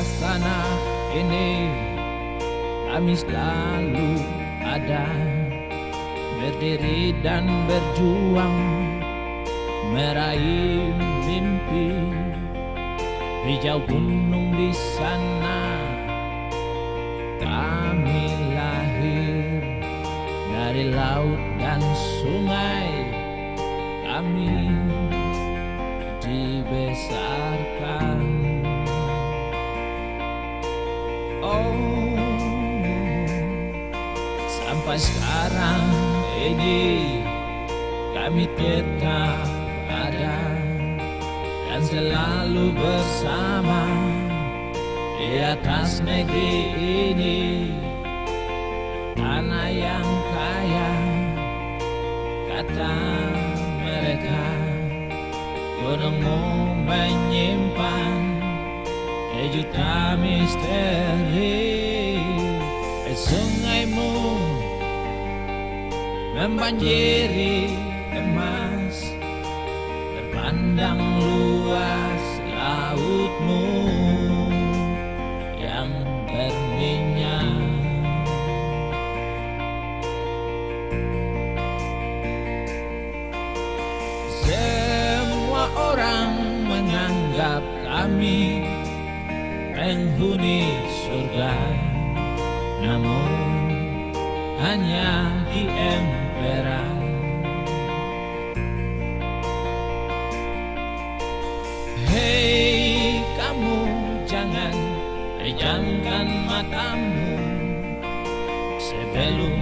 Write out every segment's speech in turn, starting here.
Astana ini kami selalu ada, berdiri dan berjuang meraih mimpi. Hijau gunung di sana kami lahir, dari laut dan sungai kami dibesarkan. Oh, sampai sekarang ini kami tetap ada dan selalu bersama di atas negeri ini, tanah yang kaya kata mereka, gunungmu menyimpan juta misteri, sungaimu membanjiri emas, terpandang luas lautmu yang berminyak. Semua orang menganggap kami penghuni surga, namun hanya di emperan. Hei kamu, jangan pejamkan matamu sebelum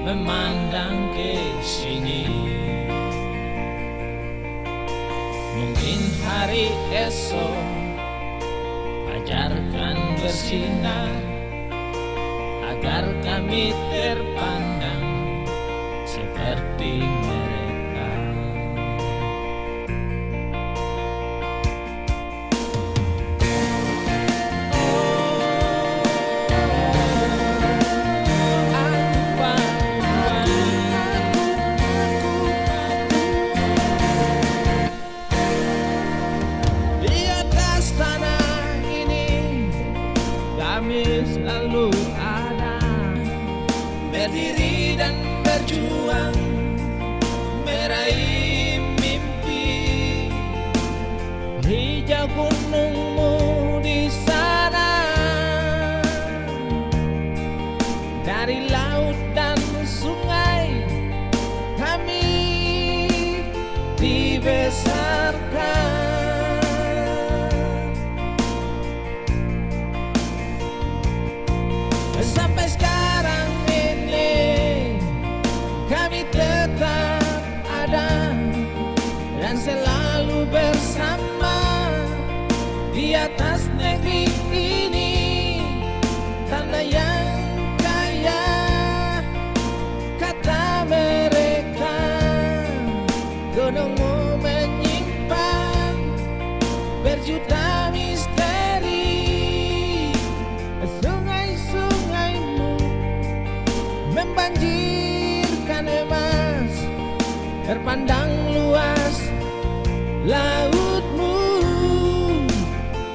memandang ke sini. Mungkin hari esok fajar kan bersinar, agar kami terpandang seperti mereka. Di atas tanah ini kami selalu ada, berdiri dan berjuang meraih mimpi. Hijau gunungmu di sana, dari laut dan sungai kami dibesarkan. Sampai sekarang ini kami tetap ada dan selalu bersama di atas negeri ini, tanah yang kaya kata mereka, gunungmu menyimpan berjuta misteri, sungai-sungaimu membanjirkan emas, terpandang luas lautmu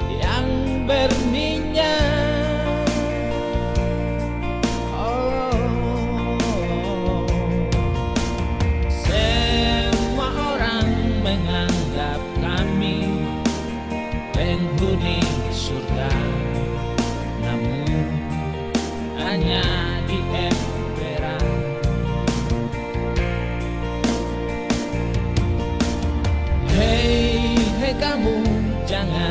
yang berminyak. Oh, semua orang menganggap kami penghuni surga, namun hanya di emperan. Hei kamu, jangan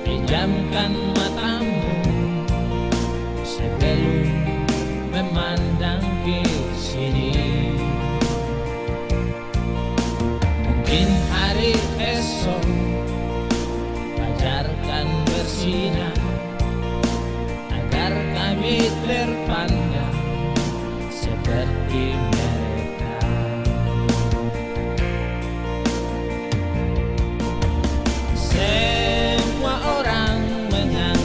pejamkan matamu sebelum memandang ke sini. Mungkin hari esok fajar kan bersinar, agar kami terpandang seperti mereka. Semua orang menganggap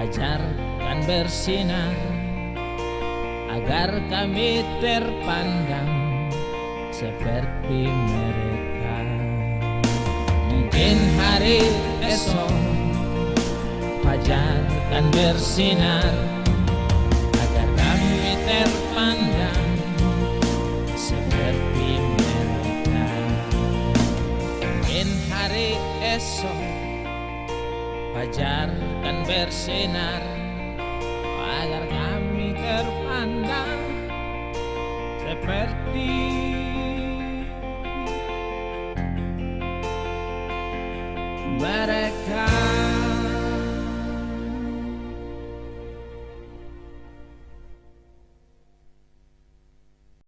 Fajar kan bersinar agar kami terpandang seperti mereka. Mungkin hari esok fajar kan bersinar agar kami terpandang seperti mereka. Mungkin hari esok fajar kan bersinar agar kami terpandang seperti mereka.